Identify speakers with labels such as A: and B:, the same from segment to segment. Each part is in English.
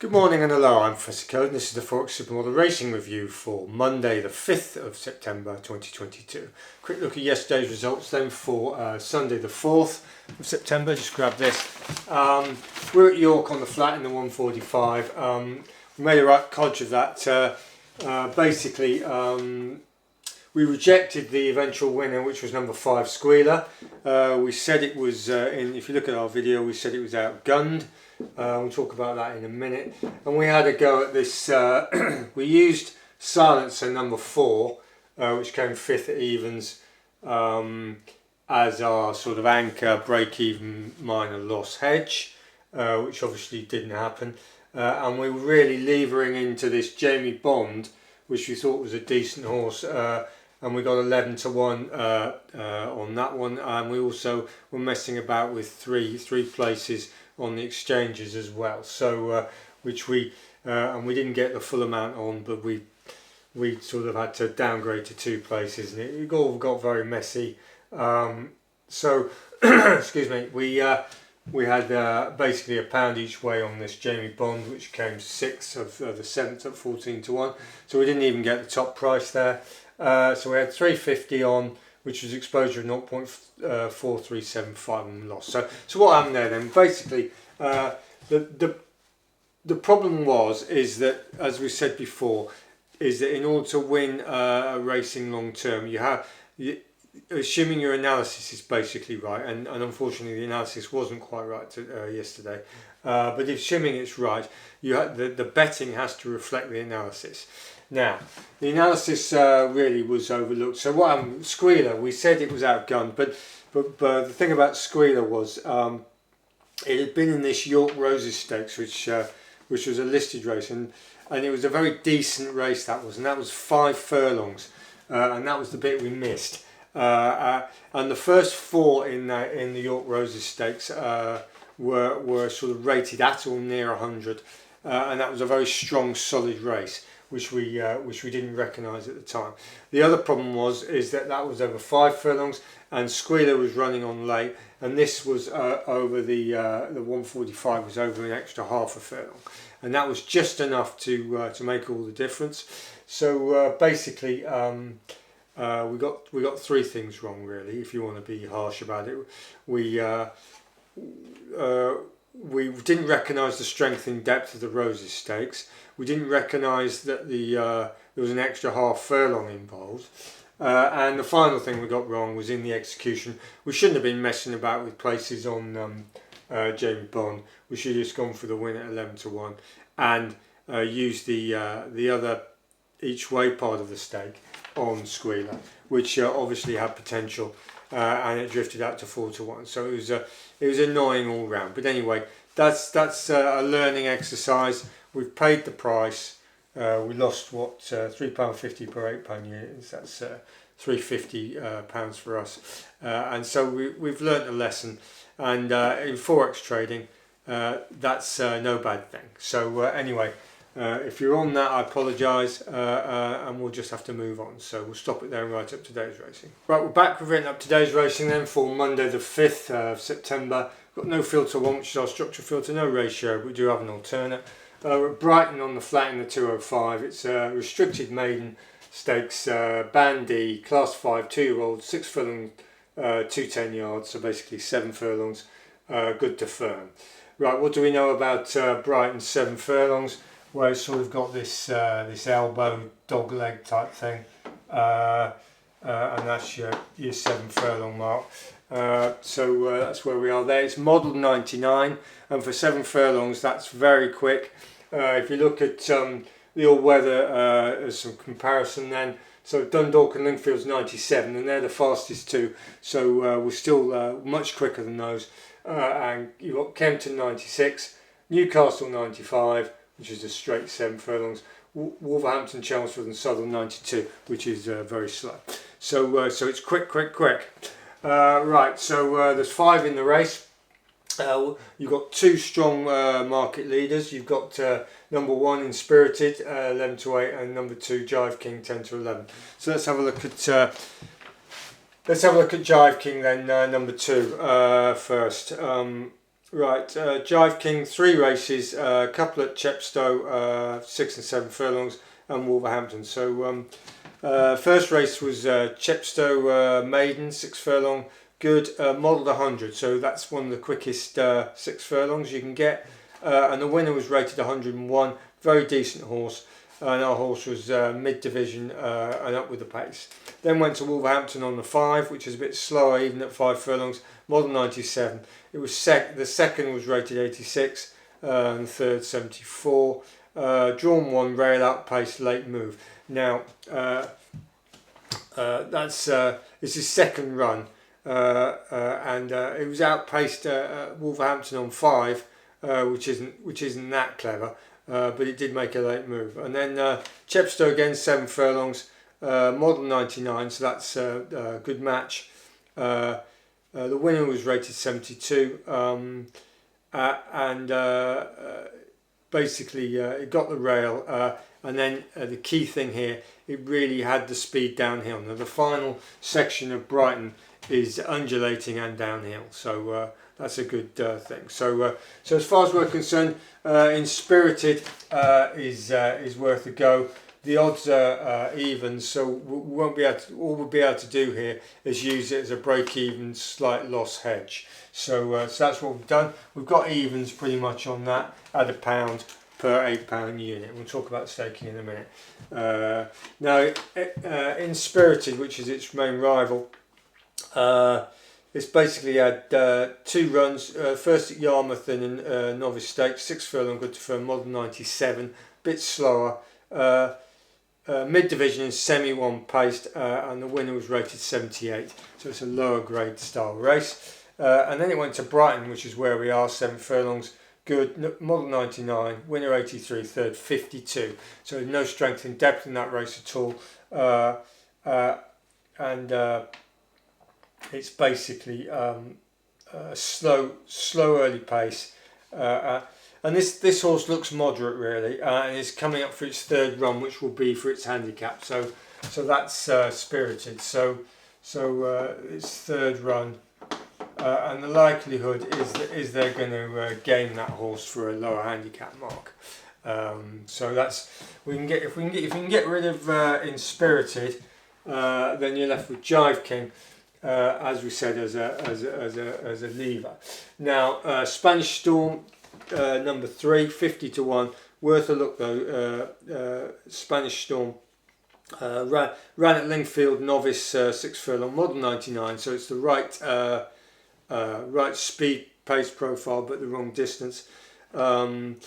A: Good morning and hello, I'm Professor Code and this is the Forex Supermodel Racing Review for Monday the 5th of September 2022. Quick look at yesterday's results then for Sunday the 4th of September. Just grab this. We're at York on the flat in the 145. We made a right codge of that. Basically, we rejected the eventual winner, which was number 5 Squealer. We said it was, if you look at our video, we said it was outgunned. We'll talk about that in a minute. And we had a go at this, we used silencer number 4, which came 5th at evens, as our sort of anchor, break-even, minor loss hedge, which obviously didn't happen. And we were really levering into this Jamie Bond, which we thought was a decent horse, and we got 11 to 1 on that one. And we also were messing about with three places on the exchanges as well, so which we and we didn't get the full amount on, but we sort of had to downgrade to 2 places, and it all got very messy. So excuse me, we had basically £1 each way on this Jamie Bond, which came 6th of the 7th at 14 to 1, so we didn't even get the top price there. So we had 350 on, which was exposure of 0.4375 and loss. So what happened there then? Basically, the problem is that, as we said before, is that in order to win racing long term, assuming your analysis is basically right, and unfortunately the analysis wasn't quite right yesterday, but assuming it's right, the betting has to reflect the analysis. Now, the analysis really was overlooked. So what happened? Squealer, we said it was outgunned, but the thing about Squealer was it had been in this York Roses Stakes, which was a listed race, and it was a very decent race that was, and that was 5 furlongs, and that was the bit we missed. And the first 4 in the York Roses Stakes were sort of rated at or near 100, and that was a very strong, solid race, which we didn't recognise at the time. The other problem is that was over 5 furlongs, and Squealer was running on late, and this was over the 145 was over an extra half a furlong, and that was just enough to make all the difference. So basically, we got 3 things wrong really, if you want to be harsh about it. We didn't recognise the strength and depth of the Roses Stakes. We didn't recognise that there was an extra half furlong involved. And the final thing we got wrong was in the execution. We shouldn't have been messing about with places on Jamie Bond. We should have just gone for the win at 11 to 1 and used the other each way part of the stake on Squealer, which obviously had potential, and it drifted out to 4 to 1. So it was annoying all round. But anyway, that's a learning exercise. We've paid the price. We lost what, £3.50 per £8 unit. That's £350 for us, and so we've learnt a lesson. And in forex trading, that's no bad thing. So anyway, if you're on that, I apologise, and we'll just have to move on. So we'll stop it there and write up today's racing. Right, we're back. We've written up today's racing then for Monday the 5th of September. We've got no filter 1, which is our structure filter, no ratio, but we do have an alternate. We're at Brighton on the flat in the 205. It's a restricted maiden stakes, Band D, Class 5, 2-year-old, 6 furlong, 210 yards, so basically 7 furlongs, good to firm. Right, what do we know about Brighton 7 furlongs? Well, it's sort of got this elbow dog leg type thing, and that's your 7 furlong mark. So that's where we are there. It's modelled 99, and for 7 furlongs that's very quick. If you look at the all-weather as some comparison then, so Dundalk and Lingfield's 97, and they're the fastest 2, so we're still much quicker than those. And you've got Kempton 96, Newcastle 95, which is a straight 7 furlongs, Wolverhampton, Chelmsford and Southern 92, which is very slow. So it's quick. Right, so there's 5 in the race. You've got 2 strong market leaders. You've got number 1 Inspirited, 11 to 8, and number 2 Jive King, 10 to 11. So let's have a look at Jive King then, number 2 first. Right, Jive King, 3 races, a couple at Chepstow, 6 and 7 furlongs, and Wolverhampton. So first race was Chepstow Maiden, 6 furlong, good, modelled 100, so that's one of the quickest 6 furlongs you can get. And the winner was rated 101, very decent horse, and our horse was mid-division and up with the pace. Then went to Wolverhampton on the 5, which is a bit slower even at 5 furlongs, model 97. It was the second was rated 86, and the third 74. Drawn 1, rail outpaced, late move. Now that's it's his second run, and it was outpaced Wolverhampton on 5, which isn't that clever, but it did make a late move. And then Chepstow again, 7 furlongs, model 99, so that's a good match. The winner was rated 72, and basically it got the rail, and then the key thing here, it really had the speed downhill. Now the final section of Brighton is undulating and downhill, so that's a good thing. So as far as we're concerned, Inspirited is worth a go. The odds are even, so we won't be able to, all we'll be able to do here is use it as a break-even, slight loss hedge. So that's what we've done. We've got evens pretty much on that at £1 per £8 unit. We'll talk about staking in a minute. Now, Inspirited, which is its main rival, it's basically had 2 runs. First at Yarmouth in Novice Stakes, 6 furlong, good to firm, model 97, bit slower. Mid-division and semi-1 paced, and the winner was rated 78, so it's a lower grade style race. And then it went to Brighton, which is where we are, 7 furlongs, good, model 99, winner 83, third 52, so no strength and depth in that race at all, and it's basically a slow early pace, and this horse looks moderate really, and it's coming up for its 3rd run, which will be for its handicap. So that's Spirited. So its 3rd run, and the likelihood is they're going to game that horse for a lower handicap mark. So that's if we can get rid of Inspirited, then you're left with Jive King. As we said, as a lever. Now, Spanish Storm, number 3, 50 to 1, worth a look though. Spanish Storm ran at Lingfield Novice, 6 furlong, model 99, so it's the right speed pace profile but the wrong distance. And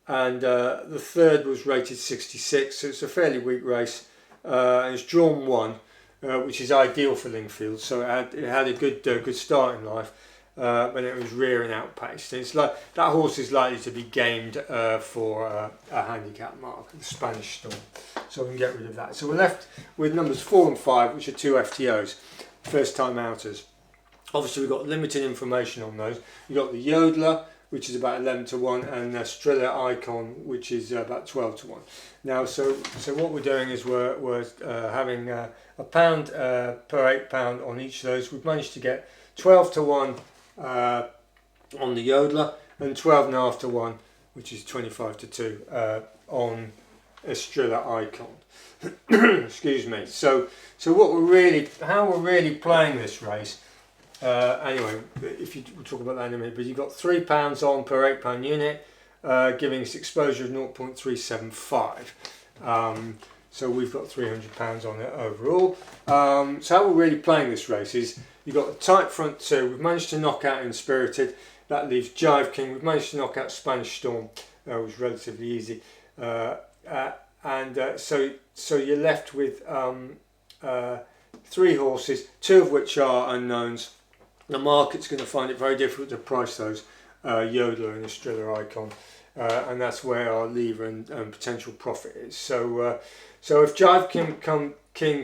A: the 3rd was rated 66, so it's a fairly weak race. And it's drawn 1. Which is ideal for Lingfield, so it had a good start in life, but it was rear and outpaced. And it's like that horse is likely to be gamed for a handicap mark, the Spanish Storm. So we can get rid of that. So we're left with numbers 4 and 5, which are 2 FTOs, first time outers. Obviously we've got limited information on those. You've got the Yodeler, which is about 11 to 1, and Striller Icon, which is about 12 to 1. Now, so what we're doing is we're having £1 per £8 on each of those. We've managed to get 12 to 1 on the Yodeler, and 12.5 to 1, which is 25 to 2 on Striller Icon. Excuse me. So how we're really playing this race. Anyway, we'll talk about that in a minute, but you've got £3 on per £8 unit, giving us exposure of 0.375. So we've got £300 on it overall. So how we're really playing this race is you've got a tight front 2. We've managed to knock out Inspirited. That leaves Jive King. We've managed to knock out Spanish Storm, which was relatively easy. So you're left with 3 horses, 2 of which are unknowns. The market's going to find it very difficult to price those, Yodeler and the Striller Icon, and that's where our lever and potential profit is. So if Jive King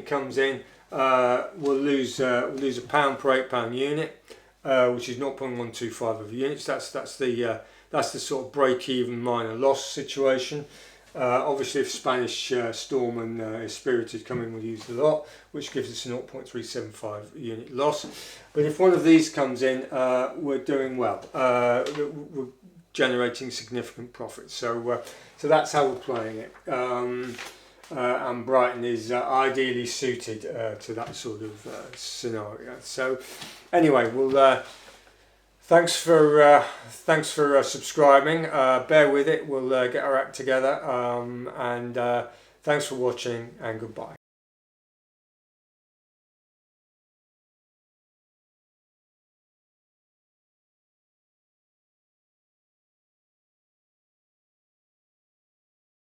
A: comes in, we'll lose £1 per £8 unit, which is 0.125 of units. That's the sort of break-even minor loss situation. Obviously, if Spanish Storm and Spirited come in, we'll use the lot, which gives us a 0.375 unit loss. But if one of these comes in, we're doing well. We're generating significant profits. So that's how we're playing it. And Brighton is ideally suited to that sort of scenario. So anyway, we'll. Thanks for subscribing. Bear with it. We'll get our act together. And thanks for watching, and goodbye.